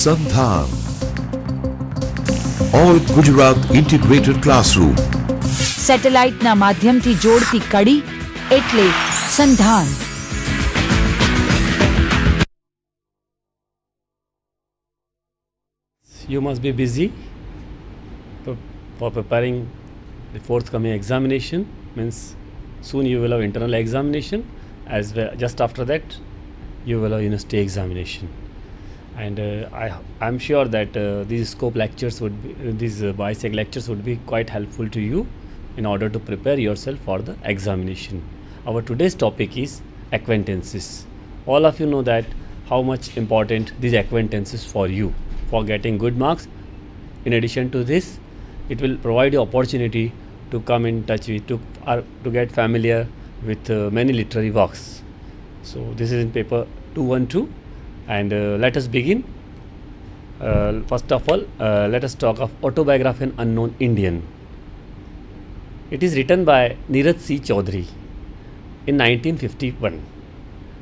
Sandhan, All Gujarat Integrated Classroom. સેટેલાઇટના માધ્યમથી જોડતી કડી એટલે સંધાન. You must be busy for preparing the forthcoming examination. Means soon you will have internal examination, as well. Just after that you will have university examination. And I'm sure that these scope lectures would be, these BISEC lectures would be quite helpful to you in order to prepare yourself for the examination. Our today's topic is acquaintances. All of you know that how much important these acquaintances for you for getting good marks. In addition to this, it will provide you opportunity to come in touch with, to get familiar with many literary works. So this is in paper 212, and let us begin. First of all, let us talk of Autobiography of an Unknown Indian. It is written by Neeraj C. Chaudhary in 1951.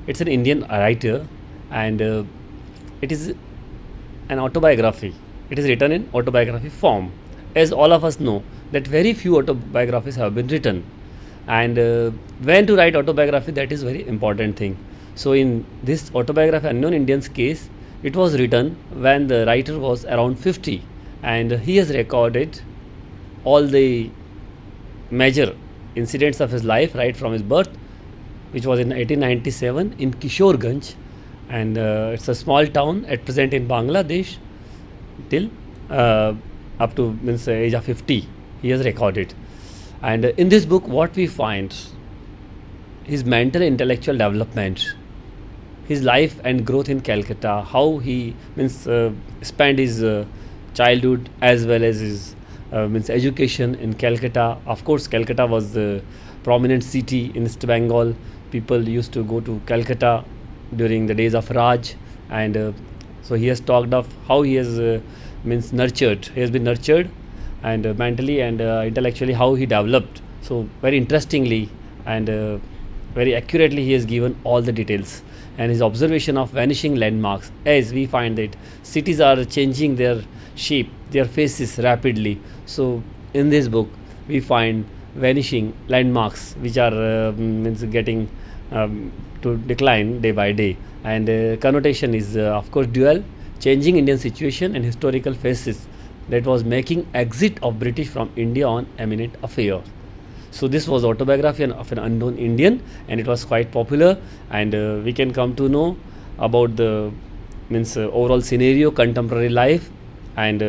It's an Indian writer, and it is an autobiography. It is written in autobiography form. As all of us know that very few autobiographies have been written, and when to write autobiography, that is very important thing. So in this Autobiography Unknown Indian's case, it was written when the writer was around 50, and he has recorded all the major incidents of his life right from his birth, which was in 1897 in Kishoreganj, and it's a small town at present in Bangladesh, till up to age of 50 he has recorded. And in this book what we find, his mental and intellectual development, his life and growth in Calcutta, how he spent his childhood as well as his education in Calcutta. Of course, Calcutta was the prominent city in East Bengal. People used to go to Calcutta during the days of Raj, and so he has talked of how he has nurtured. He has been nurtured, and mentally and intellectually how he developed. So very interestingly and very accurately he has given all the details, and his observation of vanishing landmarks, as we find that cities are changing their shape, their faces rapidly. So in this book we find vanishing landmarks which are getting to decline day by day, and connotation is of course dual, changing Indian situation and historical phases that was making exit of British from India on eminent affair. So this was Autobiography of an Unknown Indian, and it was quite popular, and we can come to know about the overall scenario, contemporary life, and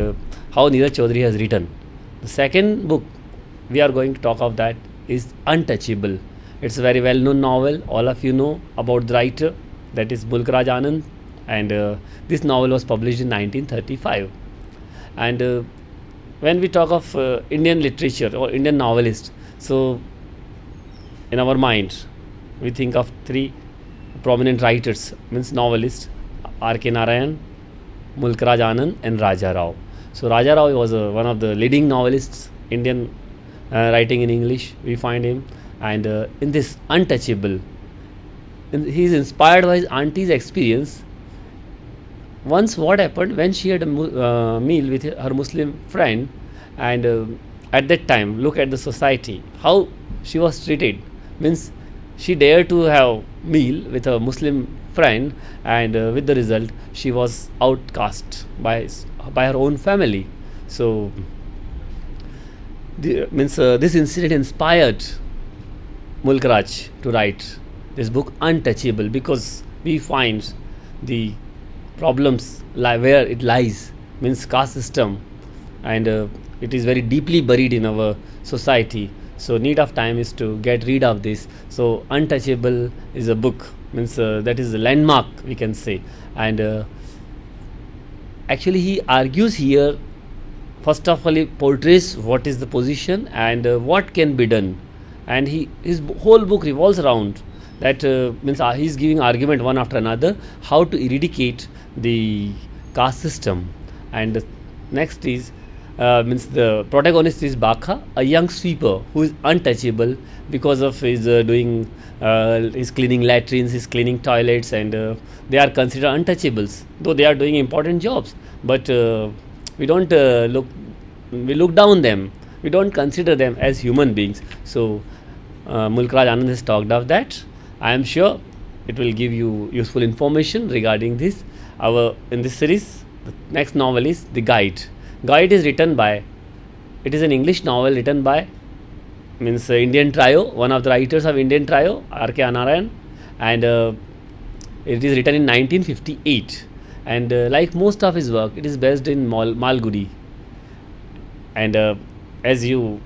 how Neeraj Chaudhary has written. The second book we are going to talk of that is Untouchable. It's a very well known novel. All of you know about the writer, that is Mulk Raj Anand, and this novel was published in 1935. And when we talk of Indian literature or Indian novelist, so in our mind we think of three prominent writers, novelists: R.K. Narayan, Mulk Raj Anand, and Raja Rao. So Raja Rao was one of the leading novelists, Indian writing in English, we find him. And in this Untouchable, he is inspired by his auntie's experience. Once what happened when she had a meal with her Muslim friend, and at that time look at the society, how she was treated. She dared to have meal with a Muslim friend, and with the result she was outcast by her own family. So this incident inspired Mulk Raj to write this book Untouchable, because we find the problems where it lies, caste system, and it is very deeply buried in our society. So need of time is to get rid of this. So Untouchable is a book, that is a landmark, we can say. And actually he argues here, first of all he portrays what is the position and what can be done, and his whole book revolves around that. He is giving argument one after another how to eradicate the caste system. And next is means the protagonist is Baka, a young sweeper who is untouchable because of his his cleaning latrines, his cleaning toilets, and they are considered untouchables, though they are doing important jobs. But we don't we look down them. We don't consider them as human beings. So Mulkraj Anand has talked of that. I am sure it will give you useful information regarding this. In this series, the next novel is The Guide. Guide is written by, it is an English novel written by means Indian trio, one of the writers of Indian trio, R.K. Anarayan, and it is written in 1958. And like most of his work, it is based in Malgudi. And as you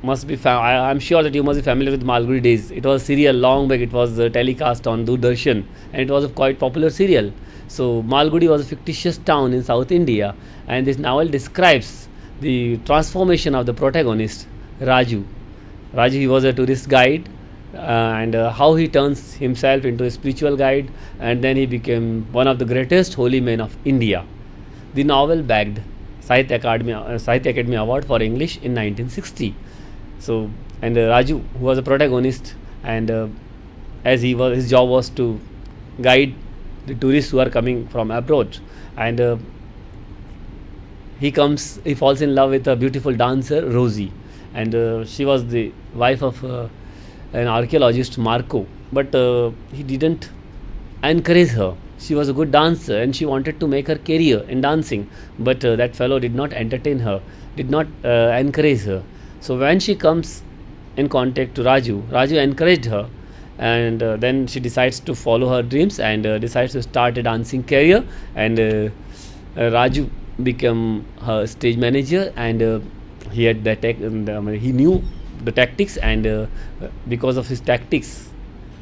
must be, I am sure that you must be familiar with Malgudi Days. It was a serial long back. It was telecast on Doordarshan, and it was a quite popular serial. So Malgudi was a fictitious town in South India, and this novel describes the transformation of the protagonist Raju. Raju, he was a tourist guide, and how he turns himself into a spiritual guide, and then he became one of the greatest holy men of India. The novel bagged Sahitya Academy Award for English in 1960. So, and Raju, who was a protagonist, and as his job was to guide the tourists who are coming from abroad, and he falls in love with a beautiful dancer, Rosie, and she was the wife of an archaeologist, Marco, but he didn't encourage her. She was a good dancer and she wanted to make her career in dancing, but that fellow did not entertain her, did not encourage her. So when she comes in contact to Raju encouraged her, and then she decides to follow her dreams and decides to start a dancing career, and Raju became her stage manager, and he had the he knew the tactics, and because of his tactics,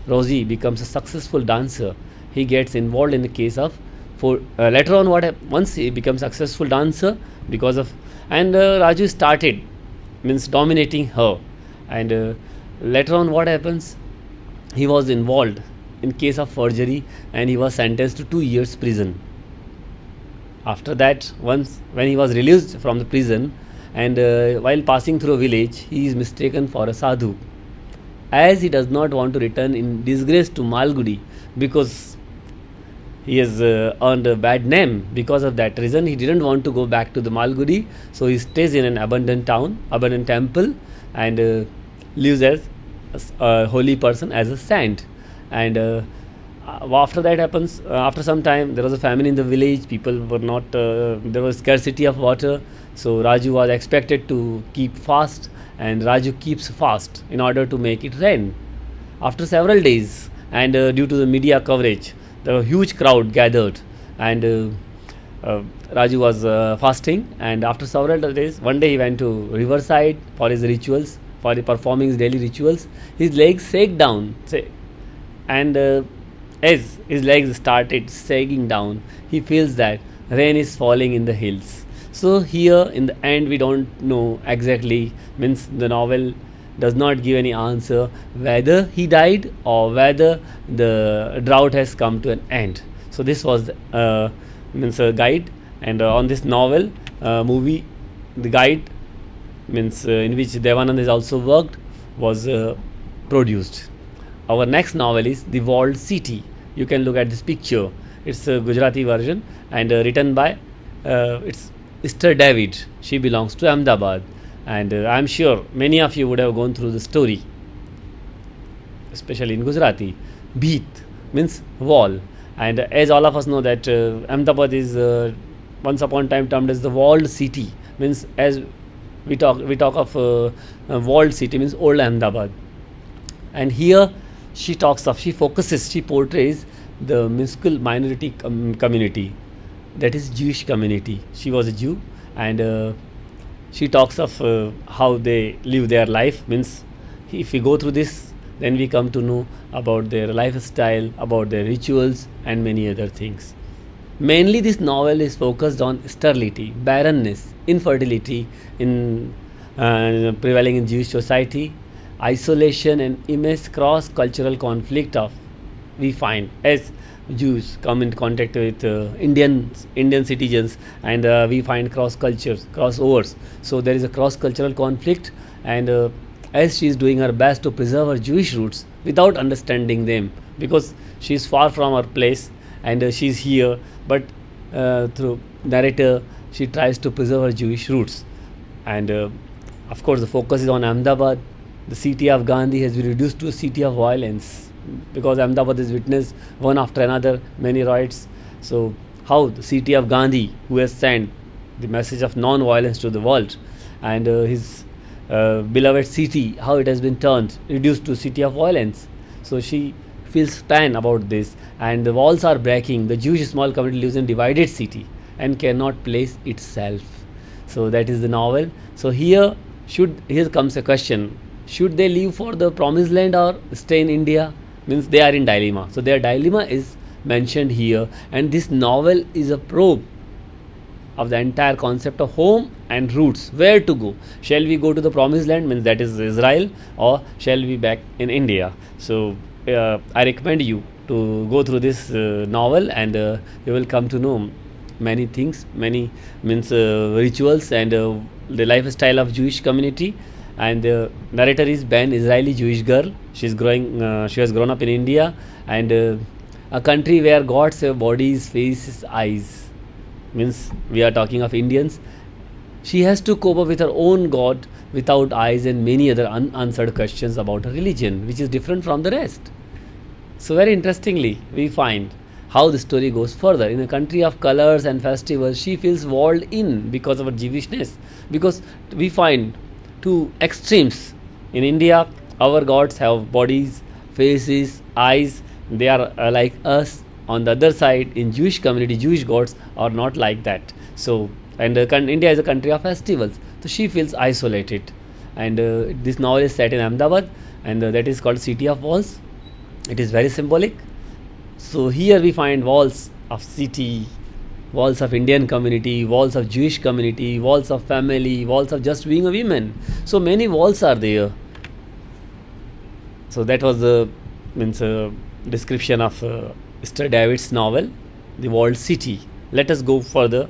Rosie becomes a successful dancer. He gets involved in the case of later on once he becomes successful dancer because of, and Raju started means dominating her, and later on what happens, he was involved in case of forgery and he was sentenced to 2 years prison. After that, once when he was released from the prison, and while passing through a village, he is mistaken for a sadhu, as he does not want to return in disgrace to Malgudi because he has earned a bad name. Because of that reason, he didn't want to go back to the Malgudi, so he stays in an abandoned temple, and lives as a holy person, as a saint. And after that happens, after some time, there was a famine in the village. People were not, there was scarcity of water, so Raju was expected to keep fast, and Raju keeps fast in order to make it rain. After several days, and due to the media coverage, the huge crowd gathered, and Raju was fasting, and after several days, one day he went to riverside for his rituals, for performing his daily rituals. His legs sagged down, and as his legs started sagging down, he feels that rain is falling in the hills. So here in the end, we don't know exactly, means the novel does not give any answer whether he died or whether the drought has come to an end. So this was means a guide, and on this novel movie, The Guide, means in which Devanand has also worked, was produced. Our next novel is The Walled City. You can look at this picture. It's a Gujarati version, and written by it's Esther David. She belongs to Ahmedabad, and I am sure many of you would have gone through the story, especially in Gujarati. Bheet means wall, and as all of us know that Ahmedabad is once upon a time termed as the walled city. Means as we talk of walled city, means old Ahmedabad, and here she portrays the minuscule minority community, that is Jewish community. She was a Jew, and she talks of how they live their life. Means if we go through this, then we come to know about their lifestyle, about their rituals, and many other things. Mainly this novel is focused on sterility, barrenness, infertility in prevailing in Jewish society, isolation, and immense cross-cultural conflict of we find as Jews come in contact with Indian citizens, and we find cross cultures, crossovers. So there is a cross cultural conflict, and as she is doing her best to preserve her Jewish roots without understanding them, because she is far from her place and she is here, but through narrator she tries to preserve her Jewish roots. And of course the focus is on Ahmedabad. The city of Gandhi has been reduced to a city of violence, because Ahmedabad has witnessed one after another many riots. So how the city of Gandhi, who has sent the message of non-violence to the world, and his beloved city, how it has been turned, reduced to city of violence. So she feels pain about this, and the walls are breaking. The Jewish small community lives in divided city and cannot place itself. So that is the novel. So here comes a question: should they leave for the promised land or stay in India? Means they are in dilemma. So their dilemma is mentioned here, and this novel is a probe of the entire concept of home and roots. Where to go? Shall we go to the promised land, means that is Israel, or shall we back in India? So I recommend you to go through this novel, and you will come to know many things, many rituals, and the lifestyle of Jewish community. And the narrator is Ben, Israeli Jewish girl. She has grown up in India, and a country where gods have bodies, faces, eyes. Means we are talking of Indians. She has to cope up with her own God without eyes, and many other unanswered questions about her religion, which is different from the rest. So very interestingly, we find how the story goes further. In a country of colors and festivals, she feels walled in because of her Jewishness. Because we find two extremes. In India, our gods have bodies, faces, eyes. They are like us. On the other side, in Jewish community, Jewish gods are not like that. So, and India is a country of festivals. So she feels isolated. And this novel is set in Ahmedabad, and that is called City of Walls. It is very symbolic. So here we find walls of city, walls of Indian community, walls of Jewish community, walls of family, walls of just being a woman. So many walls are there. So that was the description of Mr. David's novel, The Walled City. Let us go further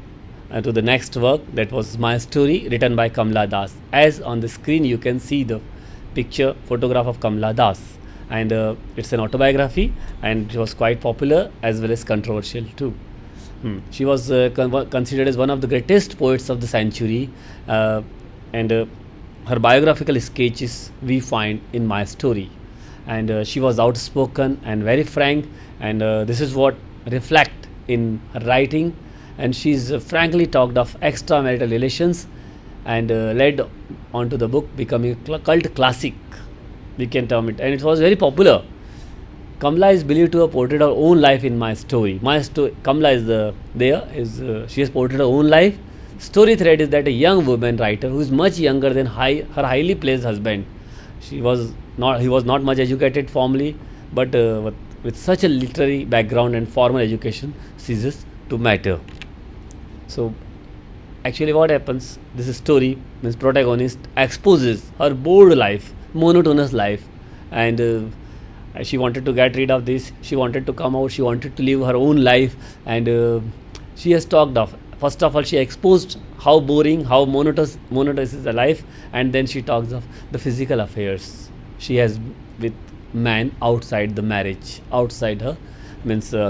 to the next work. That was My Story, written by Kamala Das. As on the screen you can see the photograph of Kamala Das, and it's an autobiography, and it was quite popular as well as controversial too. She was considered as one of the greatest poets of the century, and her biographical sketches we find in My Story. And she was outspoken and very frank, and this is what reflect in her writing. And she's frankly talked of extramarital relations, and led on to the book becoming a cult classic, we can term it, and it was very popular. Kamala is believed to have portrayed her own life in My Story. Kamala is she has portrayed her own life. Story thread is that a young woman writer who is much younger than her highly placed husband. He was not much educated formally, but with such a literary background and formal education ceases to matter. So actually what happens, this story, means protagonist exposes her bored life, monotonous life, and she wanted to get rid of this. She wanted to come out. She wanted to live her own life, and she has talked of, first of all, she exposed how boring, how monotonous is the life, and then she talks of the physical affairs she has with man outside the marriage, outside her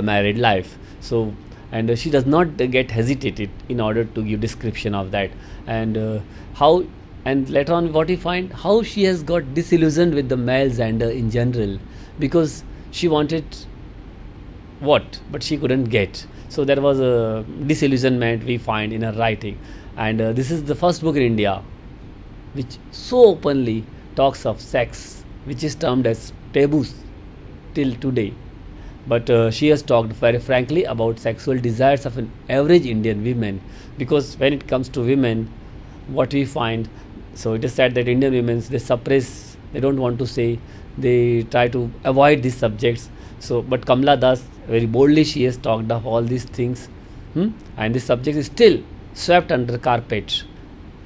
married life. So, and she does not get hesitated in order to give description of that, and how. And later on what we find, how she has got disillusioned with the male gender in general, because she wanted what, but she couldn't get. So there was a disillusionment we find in her writing. And this is the first book in India which so openly talks of sex, which is termed as taboos till today. But she has talked very frankly about sexual desires of an average Indian woman, because when it comes to women, what we find, so it is said that Indian women, they suppress, they don't want to say, they try to avoid these subjects. So, but Kamala Das, very boldly she has talked of all these things, and this subject is still swept under carpet,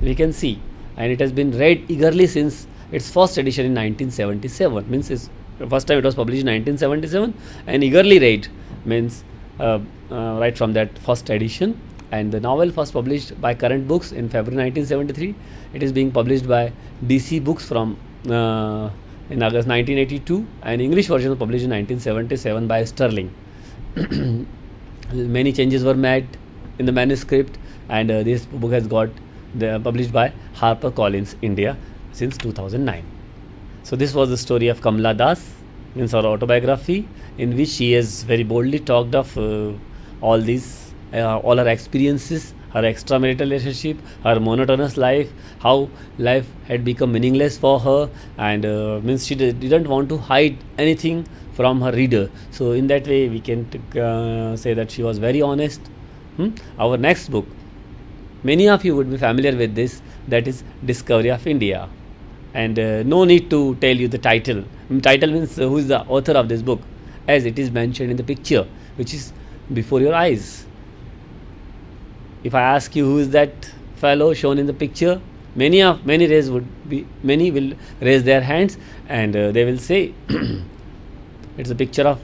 we can see, and it has been read eagerly since its first edition in 1977. Means First time it was published in 1977 and eagerly read, means right from that first edition. And the novel first published by Current Books in February 1973. It is being published by DC Books from in August 1982, and English version was published in 1977 by Sterling. Many changes were made in the manuscript, and this book has got published by HarperCollins India since 2009. So this was the story of Kamala Das, means her autobiography, in which she has very boldly talked of all her experiences, her extramarital relationship, her monotonous life, how life had become meaningless for her, and means she didn't want to hide anything from her reader. So in that way we can say that she was very honest. Our next book, many of you would be familiar with this, that is Discovery of India, and no need to tell you the title. Title means who is the author of this book, as it is mentioned in the picture which is before your eyes. If I ask you who is that fellow shown in the picture, many will raise their hands, and they will say it's a picture of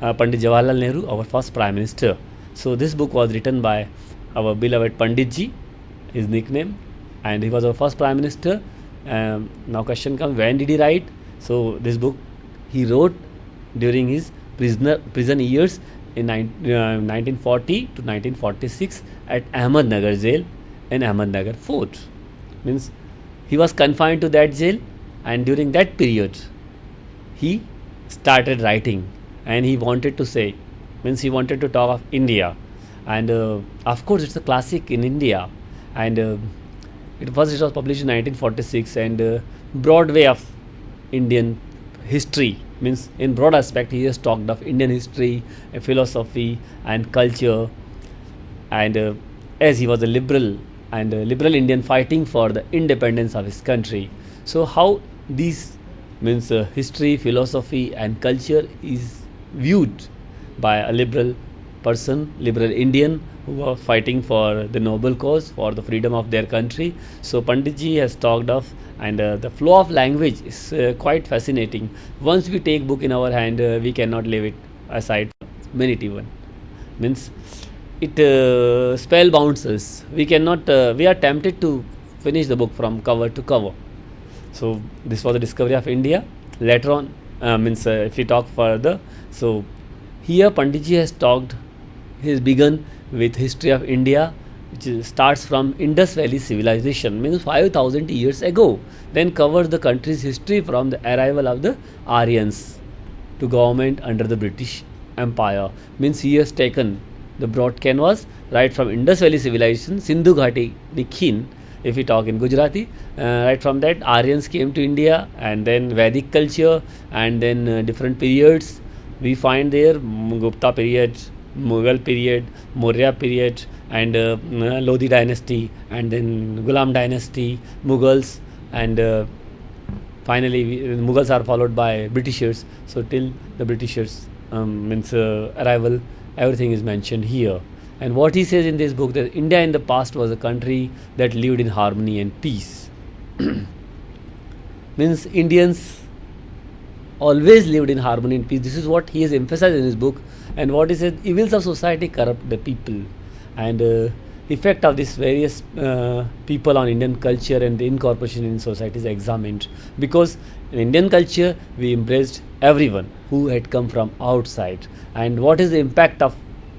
Pandit Jawaharlal Nehru, our first Prime Minister. So this book was written by our beloved Pandit ji, his nickname, and he was our first Prime Minister. Now question comes, when did he write? So this book he wrote during his prison years in 1940 to 1946 at Ahmednagar jail in Ahmednagar Fort. Means he was confined to that jail, and during that period he started writing, and he wanted to say, means he wanted to talk of India, and of course it's a classic in India, and it was published in 1946, and broad way of Indian history, means in broad aspect he has talked of Indian history, philosophy and culture, and as he was a liberal and liberal Indian fighting for the independence of his country. So how these means history, philosophy and culture is viewed by a liberal person, liberal Indian who was fighting for the noble cause, for the freedom of their country. So Panditji has talked of, and the flow of language is quite fascinating. Once we take book in our hand, we cannot leave it aside for minute even. Means it spellbounds us. We cannot. We are tempted to finish the book from cover to cover. So this was the discovery of India. Later on, if we talk further, so here Panditji has talked. He has begun with history of India, which starts from Indus Valley civilization, means 5,000 years ago. Then covers the country's history from the arrival of the Aryans to government under the British Empire. Means he has taken the broad canvas right from Indus Valley civilization, Sindhu Ghati Nikhin, if we talk in Gujarati, right from that Aryans came to India, and then Vedic culture, and then different periods we find there, Gupta period, Mughal period, Maurya period, and Lodi dynasty, and then Ghulam dynasty, Mughals, and finally Mughals are followed by Britishers. So till the Britishers arrival, everything is mentioned here. And what he says in this book, that India in the past was a country that lived in harmony and peace. Means Indians always lived in harmony and peace. This is what he has emphasized in his book. And what he said, evils of society corrupt the people, and effect of these various people on Indian culture and the incorporation in society is examined. Because in Indian culture we embraced everyone who had come from outside, and what is the impact of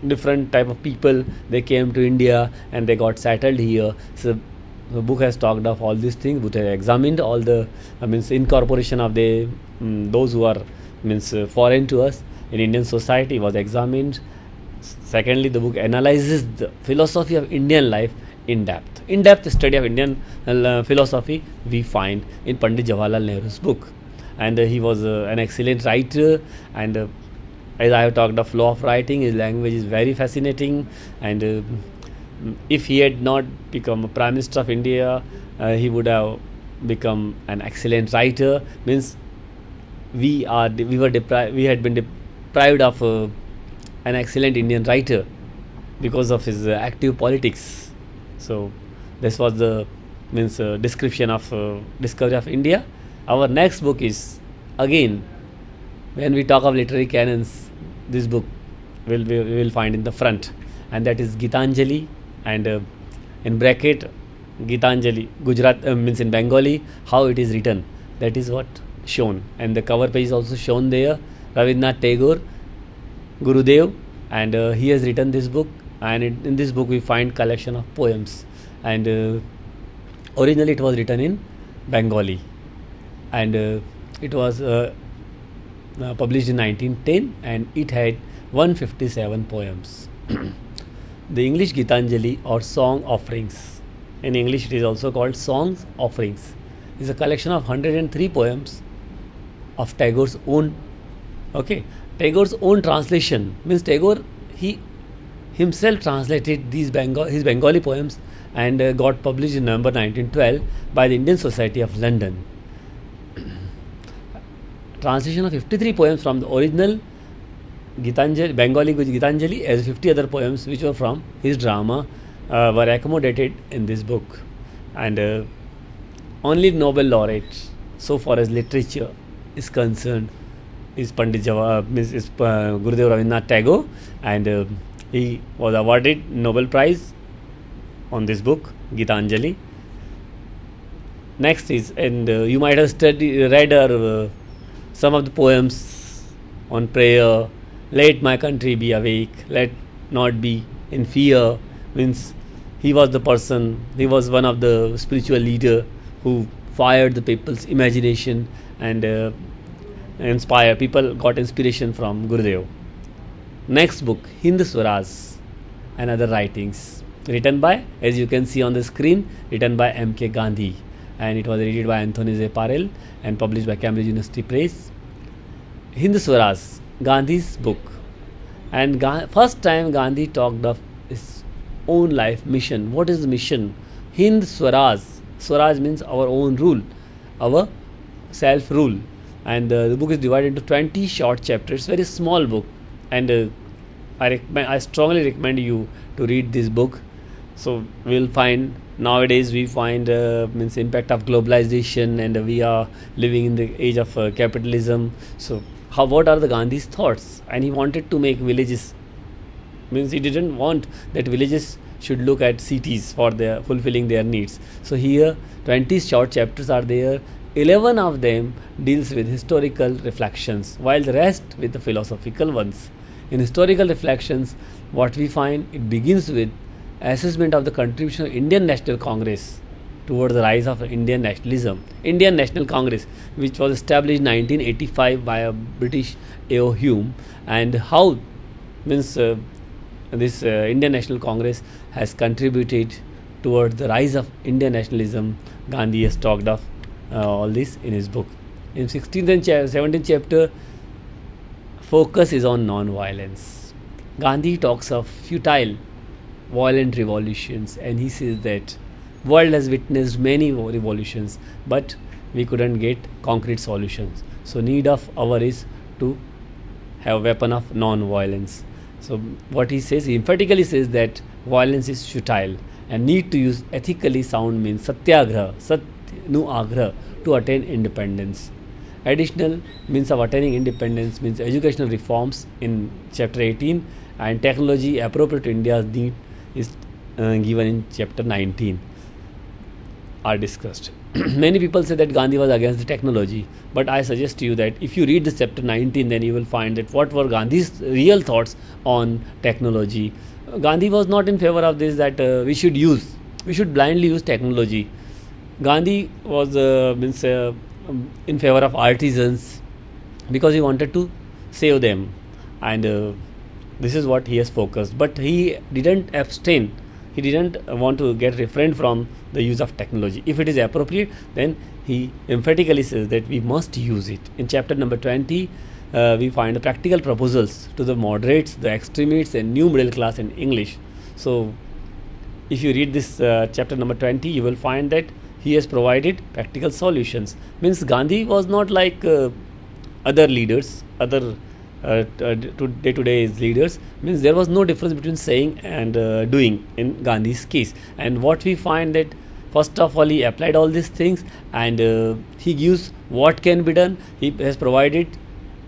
different type of people. They came to India and they got settled here. So the book has talked of all these things, but has examined all the incorporation of the those who are foreign to us in Indian society was examined. Secondly, the book analyzes the philosophy of Indian life in depth. In-depth study of Indian philosophy we find in Pandit Jawaharlal Nehru's book, and he was an excellent writer, and as I have talked of flow of writing, his language is very fascinating, and if he had not become a Prime Minister of India, he would have become an excellent writer. Means we had been deprived of an excellent Indian writer because of his active politics. So this was the description of discovery of India. Our next book is again when we talk of literary canons, this book we will find in the front, and that is Gitanjali, and in bracket Gitanjali Gujarat means in Bengali how it is written, that is what shown, and the cover page is also shown there. Rabindranath Tagore, Gurudev, and he has written this book, and in this book we find collection of poems, and originally it was written in Bengali, and it was published in 1910, and it had 157 poems. The English Gitanjali or Song Offerings, in English it is also called Songs Offerings, is a collection of 103 poems of Tagore's own. Okay, Tagore's own translation means Tagore he himself translated these his Bengali poems, and got published in November 1912 by the Indian Society of London. Translation of 53 poems from the original Gitanjali, Bengali Gitanjali, as 50 other poems which were from his drama were accommodated in this book, and only Nobel laureate so far as literature is concerned is Pandit Gurudev Rabindranath Tagore, and he was awarded Nobel Prize on this book Gitanjali. Next is, and you might have read some of the poems on prayer. Let my country be awake, let not be in fear, means he was the person, he was one of the spiritual leader who fired the people's imagination, and people got inspiration from Gurudev. Next book, Hind Swaraj and other writings, written by, as you can see on the screen, written by M.K. Gandhi, and it was edited by Anthony J. Parel and published by Cambridge University Press. Hind Swaraj, Gandhi's book, and first time Gandhi talked of his own life mission. What is the mission? Hind Swaraj. Swaraj means our own rule, our self-rule, and the book is divided into 20 short chapters. Very small book, and I strongly recommend you to read this book. So we'll find nowadays means impact of globalization, and we are living in the age of capitalism. So what are the Gandhi's thoughts? And he wanted to make villages, means he didn't want that villages should look at cities for their fulfilling their needs. So here 20 short chapters are there. 11 of them deals with historical reflections, while the rest with the philosophical ones. In historical reflections, what we find, it begins with assessment of the contribution of Indian National Congress towards the rise of Indian nationalism. Indian National Congress, which was established in 1985 by a British A.O. Hume, and how means this Indian National Congress has contributed towards the rise of Indian nationalism. Gandhi has talked of all this in his book. In 16th and 17th chapter, focus is on non-violence. Gandhi talks of futile, violent revolutions, and he says that world has witnessed many revolutions, but we couldn't get concrete solutions. So need of our is to have a weapon of non-violence. So what he says, he emphatically says that violence is futile, and need to use ethically sound means satyagraha, satyanuagraha, to attain independence. Additional means of attaining independence means educational reforms in chapter 18, and technology appropriate to India's need is given in chapter 19 are discussed. Many people say that Gandhi was against the technology, but I suggest to you that if you read this chapter 19, then you will find that what were Gandhi's real thoughts on technology. Gandhi was not in favor of this, that we should blindly use technology. Gandhi was in favor of artisans because he wanted to save them, and this is what he has focused. But he didn't abstain. He didn't want to get refrained from the use of technology. If it is appropriate, then he emphatically says that we must use it. In chapter number 20, we find the practical proposals to the moderates, the extremists, and new middle class in English. So if you read this chapter number 20, you will find that he has provided practical solutions. Means Gandhi was not like other leaders, other day-to-day leaders. Means there was no difference between saying and doing in Gandhi's case. And what we find that first of all, he applied all these things, and he gives what can be done. He has provided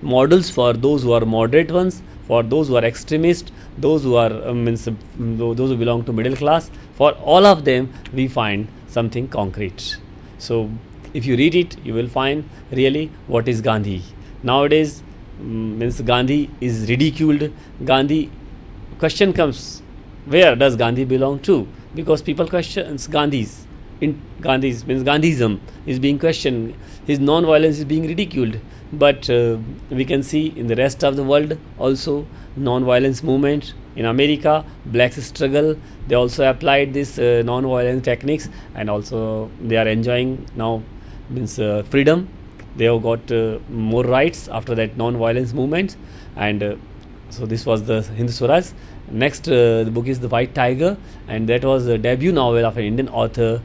models for those who are moderate ones, for those who are extremist, those who are those who belong to middle class. For all of them, we find something concrete. So, if you read it, you will find really what is Gandhi. Nowadays, means Gandhi is ridiculed. Gandhi, question comes, where does Gandhi belong to? Because people questions Gandhi's. In Gandhi's means Gandhism is being questioned. His non-violence is being ridiculed. But we can see in the rest of the world also non-violence movement. In America, blacks struggle. They also applied this non-violent techniques, and also they are enjoying now means freedom. They have got more rights after that non-violence movement. And so this was the Hindu Swaraj. Next, the book is The White Tiger, and that was a debut novel of an Indian author,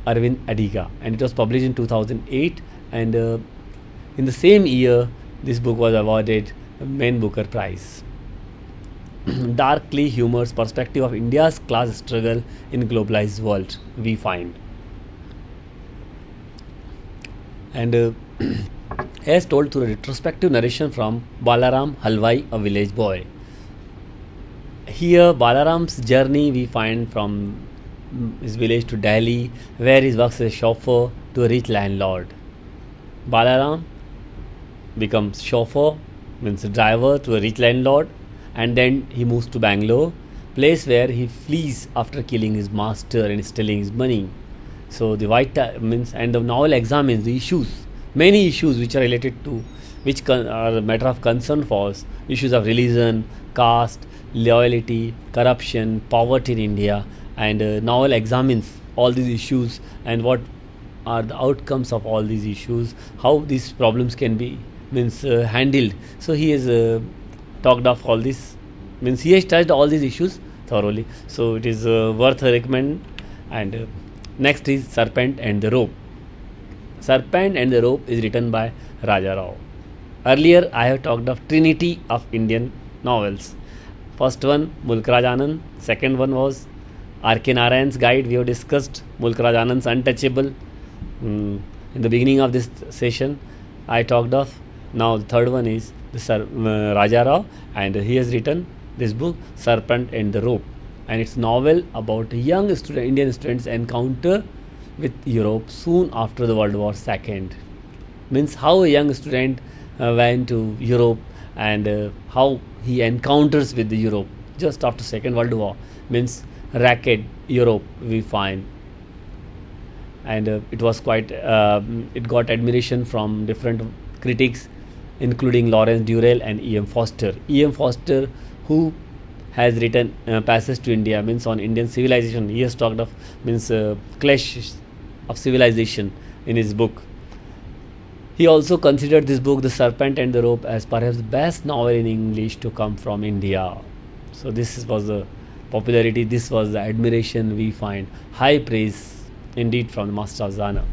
Arvind Adiga, and it was published in 2008. And in the same year, this book was awarded the Man Booker Prize. Darkly humorous perspective of India's class struggle in globalized world, we find. And as told through a retrospective narration from Balaram Halwai, a village boy. Here, Balaram's journey we find from his village to Delhi, where he works as a chauffeur to a rich landlord. Balaram becomes chauffeur, means a driver to a rich landlord, and then he moves to Bangalore, place where he flees after killing his master and stealing his money. So the means, and the novel examines the issues, many issues which are related to, which are a matter of concern for us, issues of religion, caste, loyalty, corruption, poverty in India. And novel examines all these issues and what are the outcomes of all these issues, how these problems can be handled. So he has talked of all this, means he has touched all these issues thoroughly. So it is worth a recommend. And next is Serpent and the Rope. Serpent and the Rope is written by Raja Rao. Earlier I have talked of trinity of Indian novels. First one, Mulk Raj Anand. Second one was R.K. Narayan's Guide. We have discussed Mulk Raj Anand's Untouchable in the beginning of this session. I talked of. Now the third one is the Raja Rao, and he has written this book, Serpent and the Rope, and it's novel about a young Indian student's encounter with Europe soon after the World War II. Means how a young student went to Europe, and how he encounters with the Europe just after Second World War. Means racket Europe we find. And it was quite it got admiration from different critics, including Lawrence Durrell and E.M. Foster. E.M. Foster, who has written Passage to India, means on Indian civilization. He has talked of clash of civilization in his book. He also considered this book, The Serpent and the Rope, as perhaps the best novel in English to come from India. So this was the popularity, this was the admiration we find. High praise indeed from the Master of Zana.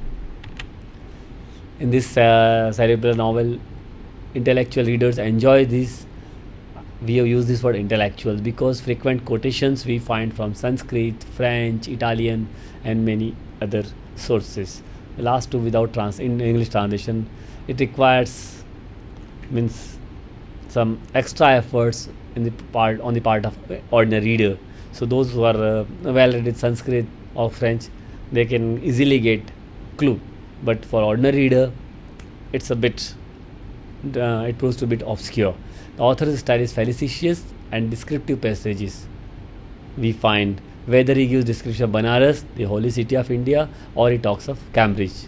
In this cerebral novel, intellectual readers enjoy this. We have used this word intellectuals because frequent quotations we find from Sanskrit, French, Italian and many other sources. The last two without in English translation. It requires some extra efforts on the part of ordinary reader. So those who are well read in Sanskrit or French, they can easily get clue. But for ordinary reader, it's a bit it proves to be a bit obscure. The author's style is felicitious and descriptive passages. We find whether he gives description of Banaras, the holy city of India, or he talks of Cambridge.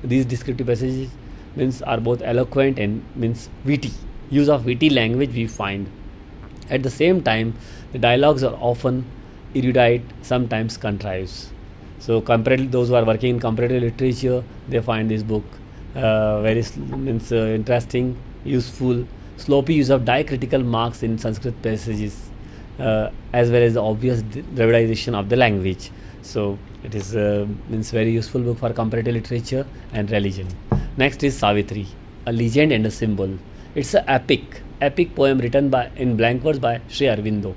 These descriptive passages are both eloquent and witty. Use of witty language we find. At the same time, the dialogues are often erudite, sometimes contrived. So comparatively, those who are working in comparative literature, they find this book very interesting, useful. Sloppy use of diacritical marks in Sanskrit passages, as well as the obvious Dravidization of the language. So it is very useful book for comparative literature and religion. Next is Savitri, a legend and a symbol. It's an epic poem written in blank verse by Sri Aurobindo,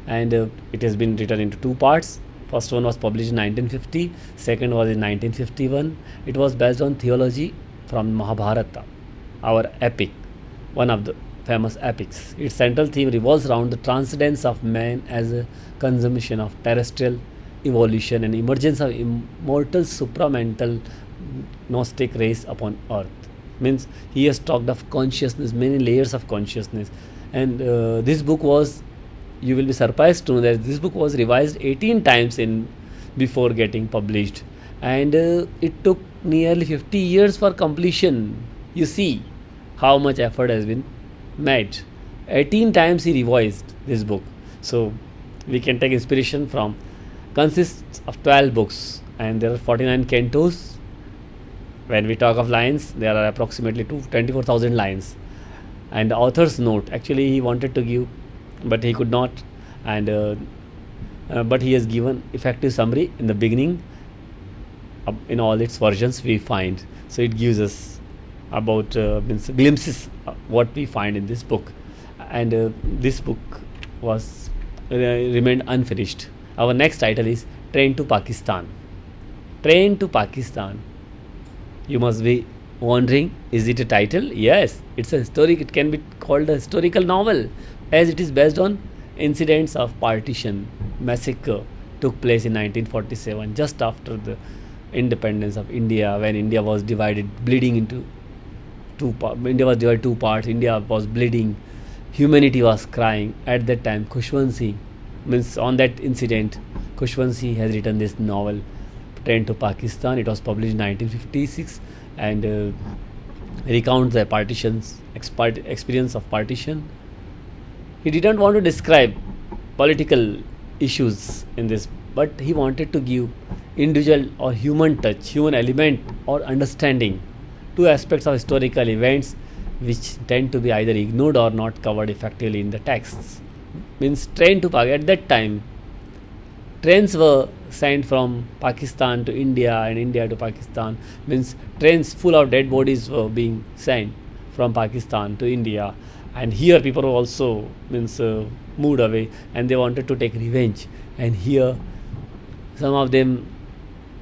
and it has been written into two parts. First one was published in 1950, second was in 1951. It was based on theology from Mahabharata. our epic, one of the famous epics. Its central theme revolves around the transcendence of man as a consummation of terrestrial evolution and emergence of immortal supramental gnostic race upon earth. Means he has talked of consciousness, many layers of consciousness, and this book was, you will be surprised to know that this book was revised 18 times in before getting published, and it took nearly 50 years for completion. You see how much effort has been made. 18 times he revised this book. So we can take inspiration from, consists of 12 books and there are 49 cantos. When we talk of lines, there are approximately 24,000 lines. And the author's note, actually he wanted to give, but he could not, and but he has given effective summary in the beginning. In all its versions we find, so it gives us about glimpses of what we find in this book, and this book was remained unfinished. Our next title is Train to Pakistan. Train to Pakistan. You must be wondering, is it a title? Yes, it's a historic. It can be called a historical novel, as it is based on incidents of partition massacre took place in 1947, just after the independence of India, when India was divided, bleeding into India was divided two parts. India was bleeding, humanity was crying. At that time, Khushwant Singh, means on that incident, Khushwant Singh has written this novel, Train to Pakistan. It was published in 1956 and recounts the experience of partition. He didn't want to describe political issues in this, but he wanted to give individual or human touch, human element or understanding to aspects of historical events which tend to be either ignored or not covered effectively in the texts. Means train to Pakistan. At that time, trains were sent from Pakistan to India and India to Pakistan. Means trains full of dead bodies were being sent from Pakistan to India, and here people were also moved away and they wanted to take revenge. And here, some of them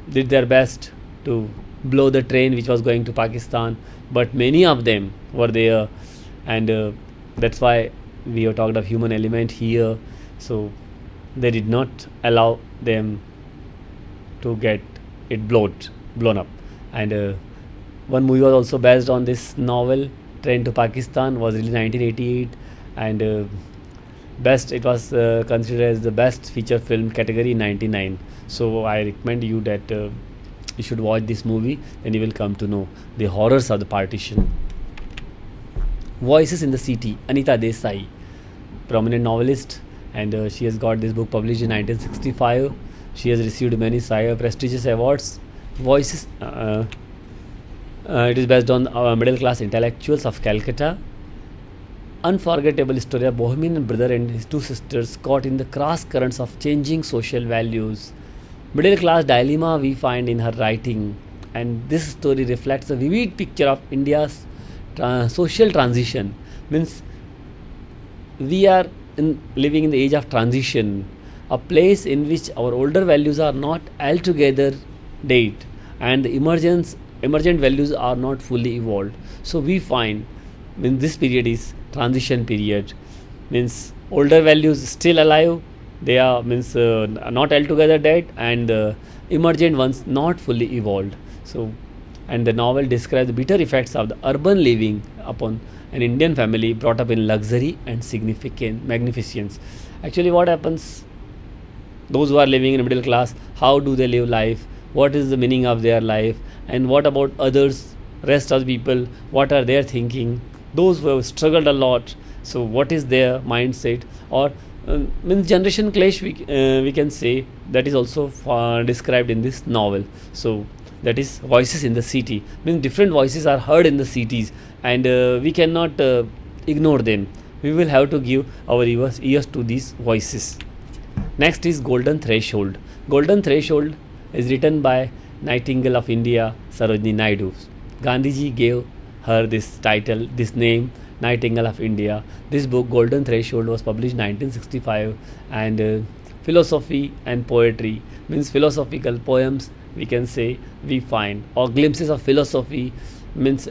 did their best to blow the train which was going to Pakistan, but many of them were there, and that's why we have talked of human element here. So they did not allow them to get it blown up. And one movie was also based on this novel, Train to Pakistan, was released in 1988, and it was considered as the best feature film category in 1999. So I recommend you that you should watch this movie, then you will come to know the horrors of the partition. Voices in the City, Anita Desai, prominent novelist, and she has got this book published in 1965. She has received many prestigious awards. Voices, it is based on middle class intellectuals of Calcutta. Unforgettable story of Bohemian brother and his two sisters caught in the cross currents of changing social values. Middle class dilemma we find in her writing, and this story reflects a vivid picture of India's social transition. Means we are living in the age of transition, a place in which our older values are not altogether dead and the emergent values are not fully evolved. So we find this period is transition period. Means older values still alive, they are not altogether dead, and emergent ones not fully evolved. So, and the novel describes the bitter effects of the urban living upon an Indian family brought up in luxury and significant magnificence. Actually, what happens? Those who are living in middle class, how do they live life? What is the meaning of their life? And what about others, rest of the people? What are their thinking? Those who have struggled a lot, so what is their mindset? Or generation clash, we can say, that is also described in this novel. So that is Voices in the City. Means different voices are heard in the cities, and we cannot ignore them. We will have to give our ears to these voices. Next is Golden Threshold. Golden Threshold is written by Nightingale of India, Sarojini Naidu. Gandhiji gave her this title, this name, Nightingale of India. This book, Golden Threshold, was published in 1965, and philosophy and poetry, means philosophical poems, we can say, we find, or glimpses of philosophy, means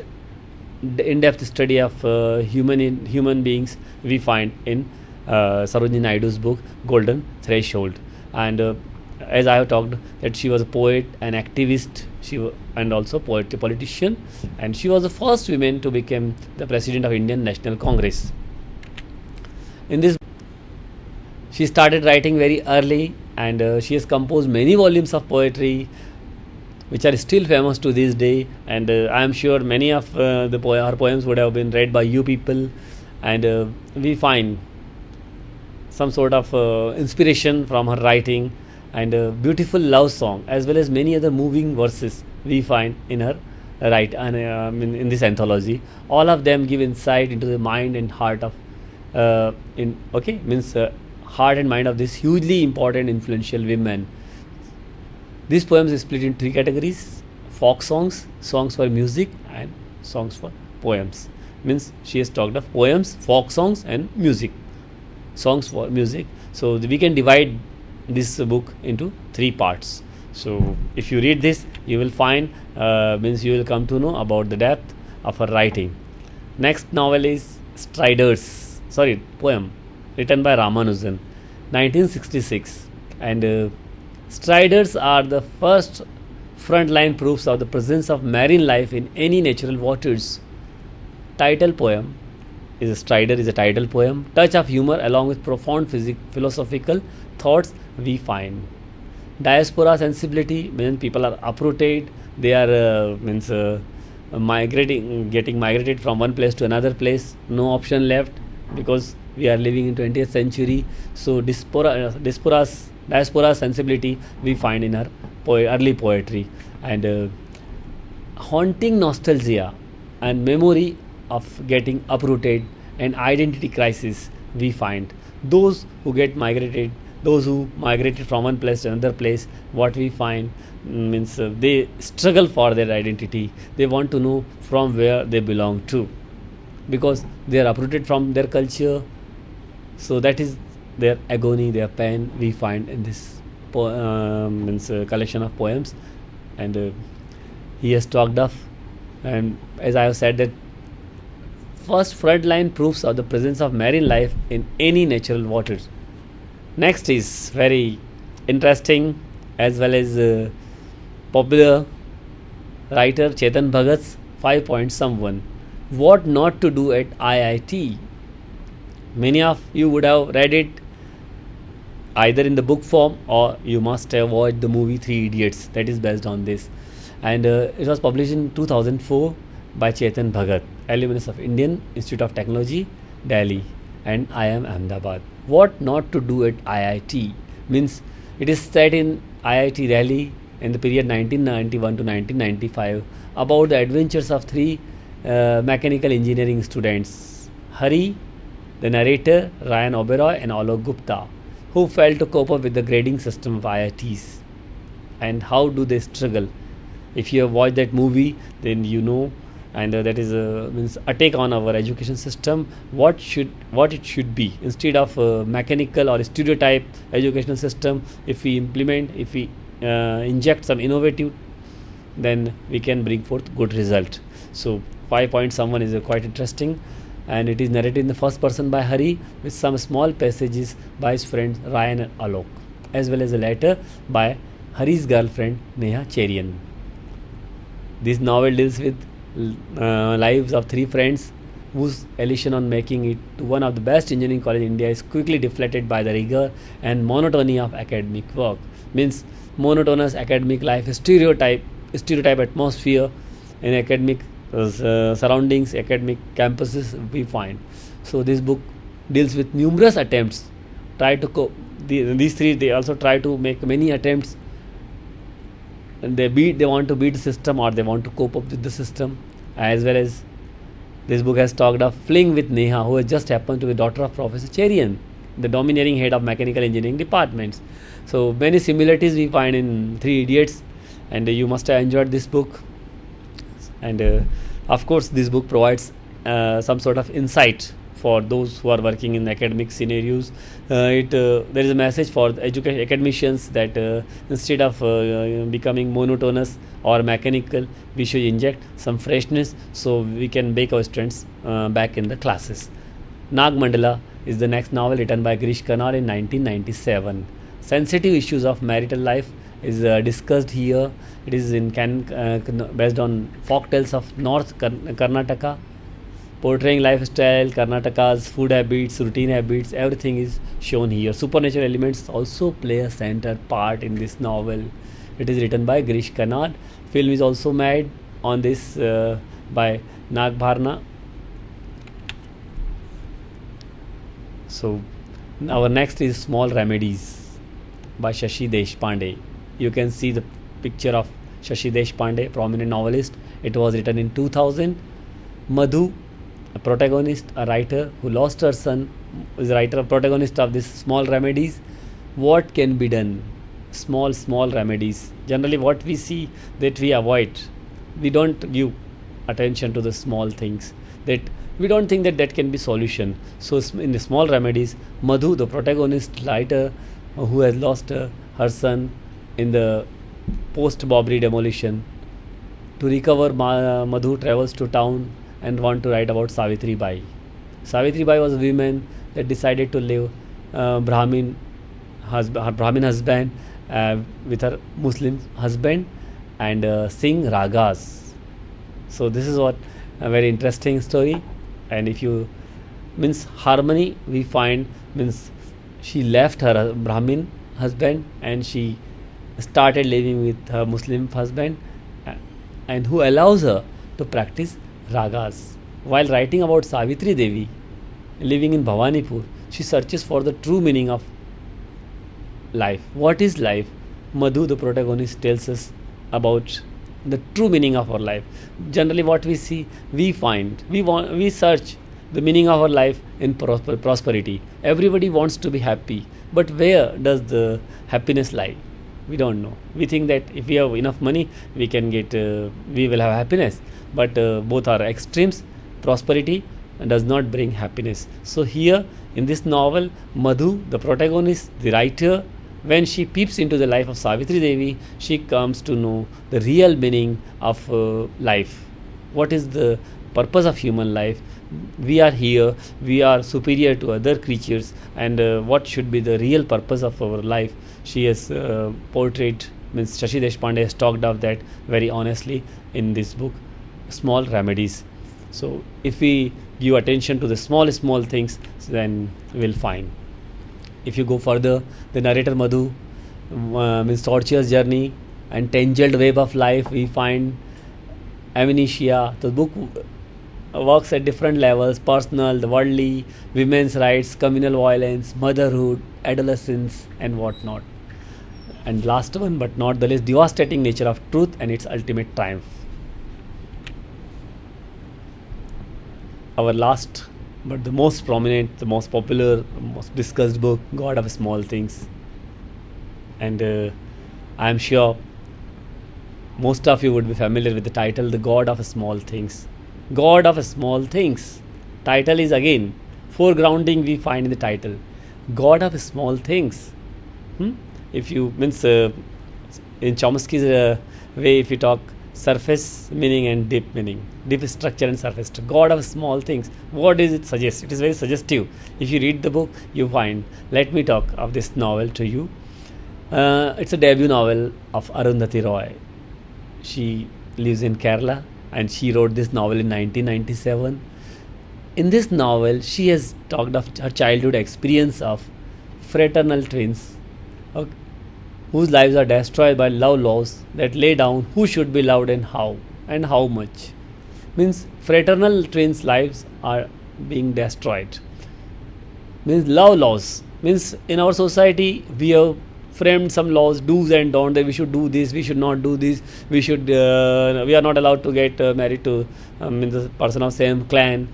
in-depth study of human beings we find in Sarojini Naidu's book Golden Threshold. And as I have talked, that she was a poet, an activist, and also politician, and she was the first woman to become the president of Indian National Congress. In this, she started writing very early, and she has composed many volumes of poetry, which are still famous to this day. And I am sure many of her poems would have been read by you people, and we find some sort of inspiration from her writing, and a beautiful love song as well as many other moving verses we find in her in this anthology. All of them give insight into the mind and heart of heart and mind of this hugely important influential women. These poems is split in three categories: folk songs, songs for music, and songs for poems. Means she has talked of poems, folk songs, and music, songs for music. So we can divide this book into three parts. So if you read this, you will find you will come to know about the depth of her writing. Next novel is poem written by Ramanujan, 1966, and Striders are the first frontline proofs of the presence of marine life in any natural waters. Title poem is Strider is a title poem. Touch of humor along with profound philosophical thoughts we find. Diaspora sensibility means people are uprooted. They are getting migrated from one place to another place. No option left because we are living in 20th century. So diaspora sensibility we find in her early poetry, and haunting nostalgia and memory of getting uprooted and identity crisis we find. Those who migrated from one place to another place, what we find they struggle for their identity. They want to know from where they belong to, because they are uprooted from their culture. So that is their agony, their pain we find in this collection of poems. And he has talked of, and as I have said, that first frontline proofs of the presence of marine life in any natural waters. Next is very interesting as well as popular writer Chetan Bhagat's 5 Point Someone, What Not to Do at IIT. Many of you would have read it either in the book form, or you must have watched the movie Three Idiots that is based on this. And it was published in 2004 by Chetan Bhagat, alumnus of Indian Institute of Technology, Delhi, and IIM Ahmedabad. What Not to Do at IIT means it is set in IIT Delhi in the period 1991 to 1995, about the adventures of three mechanical engineering students: Hari, the narrator, Ryan Oberoi, and Alok Gupta, who failed to cope up with the grading system of IITs. And how do they struggle? If you have watched that movie, then you know, and that is a take on our education system, what it should be. Instead of mechanical or stereotype educational system, if we inject some innovative, then we can bring forth good result. So 5 Point Someone is quite interesting, and it is narrated in the first person by Hari, with some small passages by his friends Ryan and Alok, as well as a letter by Hari's girlfriend Neha Cherian. This novel deals with lives of three friends whose elation on making it to one of the best engineering college in India is quickly deflated by the rigor and monotony of academic work. Means monotonous academic life, stereotype atmosphere in academic surroundings, academic campuses we find. So this book deals with numerous attempts. These three, they also try to make many attempts, and they want to beat the system, or they want to cope up with the system. As well as this book has talked of fling with Neha, who has just happened to be daughter of Professor Cherian, the domineering head of mechanical engineering departments. So many similarities we find in Three Idiots, and you must have enjoyed this book. And of course this book provides some sort of insight for those who are working in academic scenarios. There is a message for the academicians that instead of becoming monotonous or mechanical, we should inject some freshness so we can make our students back in the classes. Nag Mandala is the next novel written by Girish Karnal in 1997. Sensitive issues of marital life is discussed here. It is based on folk tales of North Karnataka, portraying lifestyle, Karnataka's food habits, routine habits, everything is shown here. Supernatural elements also play a center part in this novel. It is written by Girish Karnal. Film is also made on this by Nagbharna. So our next is Small Remedies by Shashi Deshpande. You can see the picture of Shashi Deshpande, prominent novelist. It was written in 2000. Madhu, a protagonist, a writer who lost her son, is a writer, protagonist of this Small Remedies. What can be done? Small remedies. Generally what we see that we avoid. We don't give attention to the small things. That we don't think that can be solution. So in the Small Remedies, Madhu, the protagonist writer who has lost her son in the post-Bobri demolition, to recover Madhu travels to town and want to write about Savitri Bai. Savitri Bai was a woman that decided to live her Brahmin husband with her Muslim husband and sing ragas. So this is what a very interesting story. And if you means harmony, we find means she left her Brahmin husband and she started living with her Muslim husband, and who allows her to practice ragas. While writing about Savitri Devi living in Bhawanipur, she searches for the true meaning of life. What is life? Madhu, the protagonist, tells us about the true meaning of our life. Generally what we see, we find, we search the meaning of our life in prosperity. Everybody wants to be happy, but where does the happiness lie? We don't know. We think that if we have enough money, we can get, we will have happiness. But both are extremes. Prosperity does not bring happiness. So here in this novel, Madhu, the protagonist, the writer, when she peeps into the life of Savitri Devi, she comes to know the real meaning of life. What is the purpose of human life? We are here, we are superior to other creatures, and what should be the real purpose of our life? She has portrayed, means Shashi Deshpande has talked of that very honestly in this book, Small Remedies. So if we give attention to the small things, then we'll find. If you go further, the narrator Madhu means tortuous journey and tangled web of life, we find amnesia. The book works at different levels: personal, the worldly, women's rights, communal violence, motherhood, adolescence, and whatnot. And last one but not the least, devastating nature of truth and its ultimate triumph. Our last but the most prominent, the most popular, the most discussed book, God of Small Things. And I am sure most of you would be familiar with the title, The God of Small Things. God of Small Things. Title is again foregrounding we find in the title. God of Small Things. If you means in Chomsky's way, if you talk surface meaning and deep meaning, deep structure and surface structure. God of Small Things. What does it suggest? It is very suggestive. If you read the book, you find. Let me talk of this novel to you. It's a debut novel of Arundhati Roy. She lives in Kerala and she wrote this novel in 1997. In this novel, she has talked of her childhood experience of fraternal twins, okay, whose lives are destroyed by love laws that lay down who should be loved and how much. Means fraternal twins' lives are being destroyed. Means love laws. Means in our society we have framed some laws, do's and don'ts, that we should do this, we should not do this, we are not allowed to get married to the person of same clan.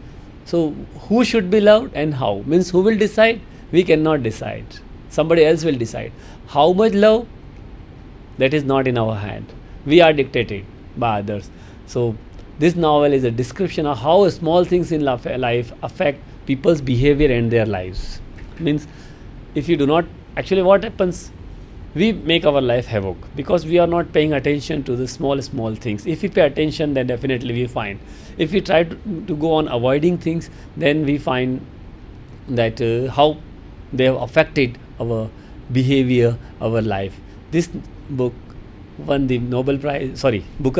So who should be loved and how? Means who will decide? We cannot decide. Somebody else will decide. How much love? That is not in our hand. We are dictated by others. So this novel is a description of how small things in life affect people's behavior and their lives. Means if you do not, actually what happens, we make our life havoc because we are not paying attention to the small things. If we pay attention, then definitely we find. If we try to go on avoiding things, then we find that how they have affected our behavior, our life. This book won the Booker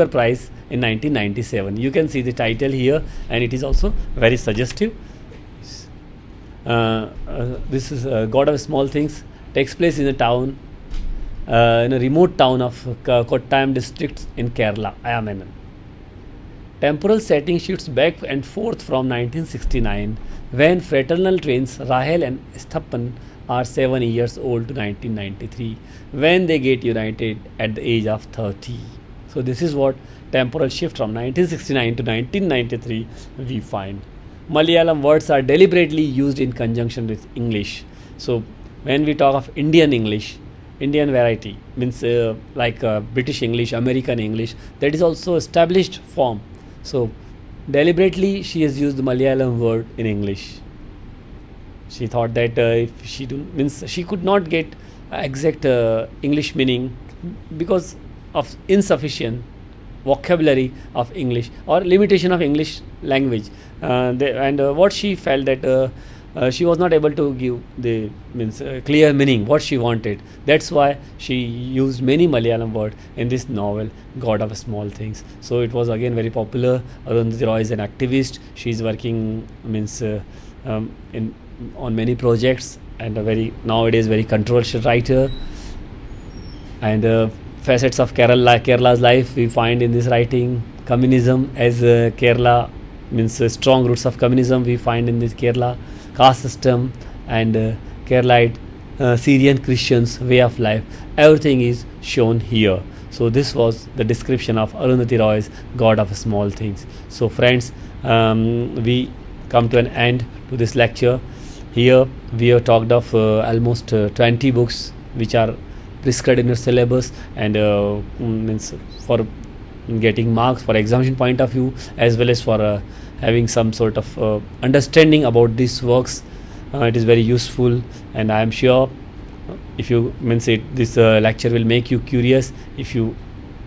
Prize in 1997. You can see the title here, and it is also very suggestive. This is God of Small Things. Takes place in a town, in a remote town of Kottayam district in Kerala, Ayamanan. Temporal setting shifts back and forth from 1969, when fraternal twins Rahel and Sthapan are 7 years old, to 1993, when they get united at the age of 30. So this is what temporal shift from 1969 to 1993 we find. Malayalam words are deliberately used in conjunction with English. So when we talk of Indian English, Indian variety means like British English, American English, that is also established form. So deliberately she has used the Malayalam word in English. She thought that if she means she could not get exact English meaning because of insufficient vocabulary of English or limitation of English language, what she felt that she was not able to give the clear meaning what she wanted. That's why she used many Malayalam words in this novel, God of Small Things. So it was again very popular. Arundhati Roy is an activist. She is working on many projects and a nowadays very controversial writer. And facets of Kerala's life we find in this writing. Communism, as Kerala means strong roots of communism we find in this Kerala. Caste system and Keralite Syrian Christians way of life, everything is shown here. So this was the description of Arundhati Roy's God of Small Things. So friends, we come to an end to this lecture. Here we have talked of almost 20 books which are prescribed in your syllabus, and means for getting marks for examination point of view, as well as for having some sort of understanding about these works. It is very useful, and I am sure if you this lecture will make you curious. If you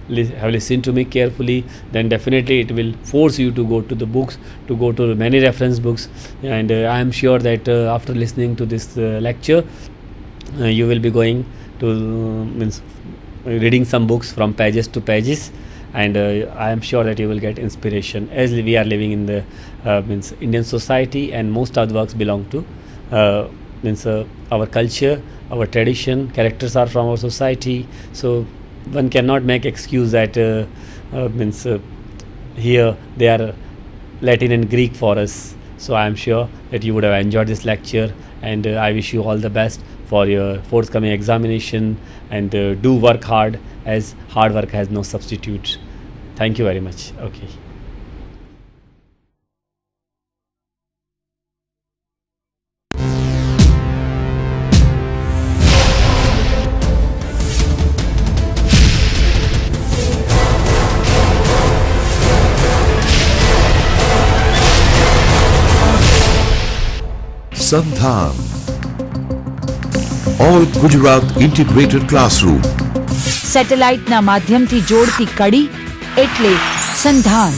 have listened to me carefully, then definitely it will force you to go to the books, to go to many reference books, and I am sure that after listening to this lecture you will be going to reading some books from pages to pages, and I am sure that you will get inspiration, as we are living in the Indian society, and most of the works belong to our culture, our tradition. Characters are from our society, so one cannot make excuse that here they are Latin and Greek for us. So I am sure that you would have enjoyed this lecture, and I wish you all the best for your forthcoming examination, and do work hard, as hard work has no substitute. Thank you very much. Okay. Sandhan, All Gujarat Integrated Classroom. સેટેલાઇટના માધ્યમથી જોડતી કડી એટલે સંધાન.